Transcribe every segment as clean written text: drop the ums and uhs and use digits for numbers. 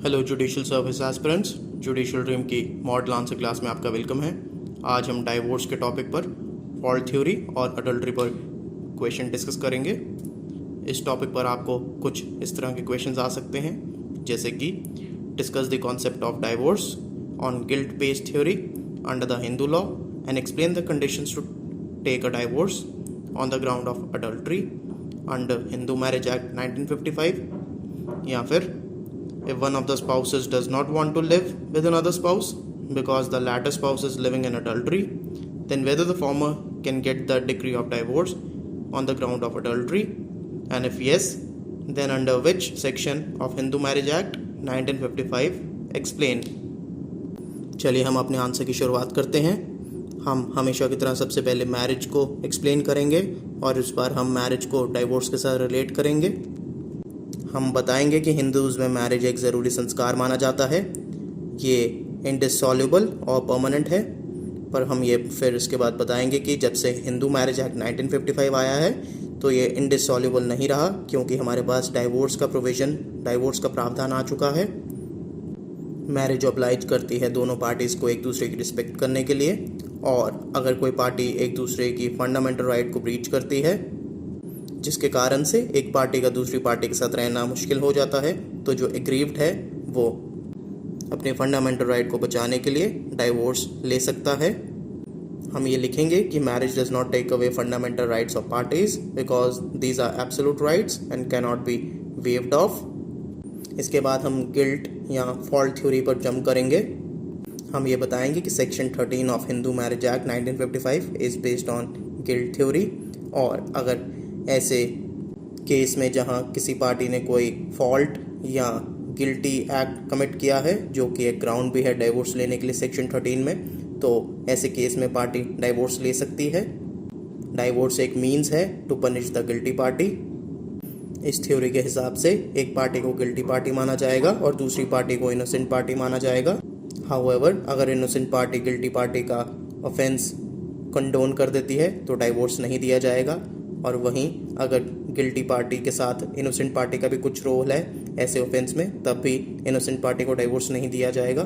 Hello judicial service aspirants, judicial dream की model answer class में आपका वेलकम है। आज हम डाइवोर्स के टॉपिक पर फॉल्ट थ्योरी और अडल्ट्री पर क्वेश्चन डिस्कस करेंगे। इस टॉपिक पर आपको कुछ इस तरह के क्वेश्चंस आ सकते हैं, जैसे कि discuss the concept of divorce on guilt based theory under the Hindu law and explain the conditions to take a divorce on the ground of adultery under Hindu marriage act 1955, या फिर if one of the spouses does not want to live with another spouse because the latter spouse is living in adultery, then whether the former can get the decree of divorce on the ground of adultery, and if yes, then under which section of Hindu Marriage Act 1955 explain। चलिए हम अपने answer की शुरुआत करते हैं। हम हमेशा की तरह सबसे पहले मैरिज को एक्सप्लेन करेंगे और इस बार हम मैरिज को डाइवोर्स के साथ रिलेट करेंगे। हम बताएंगे कि हिंदूज़ में मैरिज एक ज़रूरी संस्कार माना जाता है, ये इंडिसॉल्युबल और परमानेंट है। पर हम ये फिर इसके बाद बताएंगे कि जब से हिंदू मैरिज एक्ट 1955 आया है तो ये इंडिसॉल्युबल नहीं रहा, क्योंकि हमारे पास डाइवोर्स का प्रोविज़न, डाइवोर्स का प्रावधान आ चुका है। मैरिज ऑब्लाइज करती है दोनों पार्टीज़ को एक दूसरे की रिस्पेक्ट करने के लिए, और अगर कोई पार्टी एक दूसरे की फंडामेंटल राइट को ब्रीच करती है जिसके कारण से एक पार्टी का दूसरी पार्टी के साथ रहना मुश्किल हो जाता है, तो जो एग्रीव्ड है वो अपने फंडामेंटल राइट को बचाने के लिए डाइवोर्स ले सकता है। हम ये लिखेंगे कि marriage does not take away fundamental rights of parties because these are absolute rights and can not be waived off. इसके बाद हम गिल्ट या फॉल्ट थ्योरी पर जंप करेंगे। हम ये बताएंगे कि section 13 of Hindu marriage act 1955 is based on guilt theory, और अगर ऐसे केस में जहां किसी पार्टी ने कोई फॉल्ट या गिल्टी एक्ट कमिट किया है, जो कि एक ग्राउंड भी है डाइवोर्स लेने के लिए सेक्शन 13 में, तो ऐसे केस में पार्टी डाइवोर्स ले सकती है। डाइवोर्स एक मीन्स है to punish the guilty party. इस थ्योरी के हिसाब से एक पार्टी को गिल्टी पार्टी माना जाएगा और दूसरी पार्टी को इनोसेंट पार्टी माना जाएगा। हाउएवर, अगर इनोसेंट पार्टी गिल्टी पार्टी का ऑफेंस कंडोन कर देती है तो डाइवोर्स नहीं दिया जाएगा, और वहीं अगर गिल्टी पार्टी के साथ इनोसेंट पार्टी का भी कुछ रोल है ऐसे ऑफेंस में, तब भी इनोसेंट पार्टी को डाइवोर्स नहीं दिया जाएगा।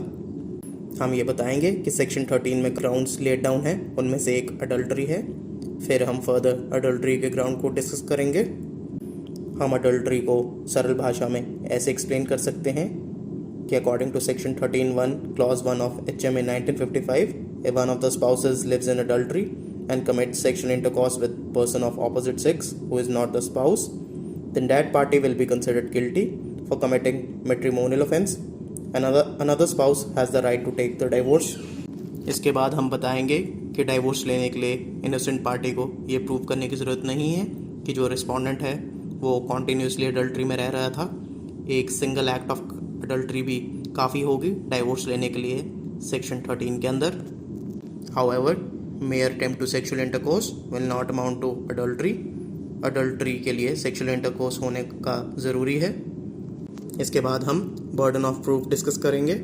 हम ये बताएंगे कि सेक्शन 13 में ग्राउंड्स लेड डाउन है, उनमें से एक अडल्ट्री है। फिर हम फर्दर अडल्ट्री के ग्राउंड को डिस्कस करेंगे। हम अडल्ट्री को सरल भाषा में ऐसे एक्सप्लेन कर सकते हैं कि according to section 13(1) clause 1 of HMA 1955, if one of the spouses lives in adultery and commits sexual intercourse with person of opposite sex who is not the spouse, then that party will be considered guilty for committing matrimonial offense. Another spouse has the right to take the divorce. इसके बाद हम बताएंगे कि divorce लेने के लिए innocent party को ये प्रूव करने की ज़रूरत नहीं है कि जो रिस्पोंडेंट है वो कॉन्टीन्यूसली अडल्ट्री में रह रहा था। एक सिंगल एक्ट ऑफ अडल्ट्री भी काफ़ी होगी डाइवोर्स लेने के लिए सेक्शन 13 के अंदर। However, mere attempt to sexual intercourse will not amount to adultery. Adultery के लिए सेक्सुअल इंटरकोर्स होने का ज़रूरी है। इसके बाद हम बर्डन ऑफ प्रूफ डिस्कस करेंगे।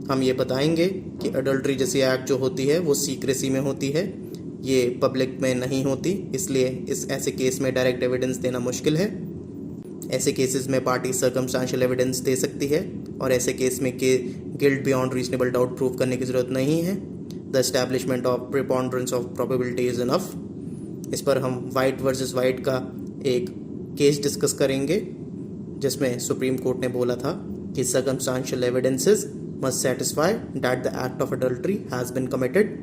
हम ये बताएंगे कि अडल्ट्री जैसी एक्ट जो होती है वो सीक्रेसी में होती है, ये पब्लिक में नहीं होती, इसलिए इस ऐसे केस में डायरेक्ट एविडेंस देना मुश्किल है। ऐसे केसेस में पार्टी सर्कमस्टेंशियल एविडेंस दे सकती है, और ऐसे केस में guilt beyond reasonable doubt prove करने की ज़रूरत नहीं है। The establishment of preponderance of probability is enough. इस पर हम वाइट वर्सेस वाइट का एक केस डिस्कस करेंगे, जिसमें सुप्रीम कोर्ट ने बोला था कि circumstantial evidences must satisfy that the act of adultery has been committed.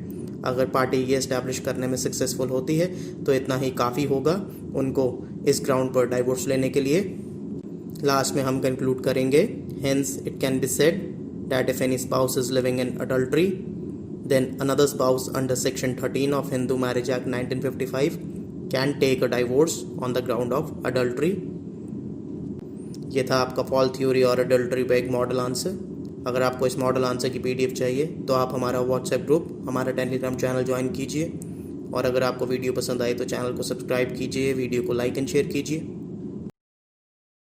अगर पार्टी ये एस्टैब्लिश करने में सक्सेसफुल होती है तो इतना ही काफ़ी होगा उनको इस ग्राउंड पर डाइवोर्स लेने के लिए। लास्ट में हम कंक्लूड करेंगे, hence it can be said that if any spouse is living in adultery, then another spouse under section 13 of Hindu Marriage Act 1955 can take a divorce on the ground of adultery। ये था आपका fault theory और adultery पे एक model answer. अगर आपको इस model answer की PDF चाहिए तो आप हमारा व्हाट्सएप ग्रुप, हमारा टेलीग्राम चैनल ज्वाइन कीजिए, और अगर आपको वीडियो पसंद आए तो चैनल को सब्सक्राइब कीजिए, वीडियो को लाइक एंड शेयर कीजिए।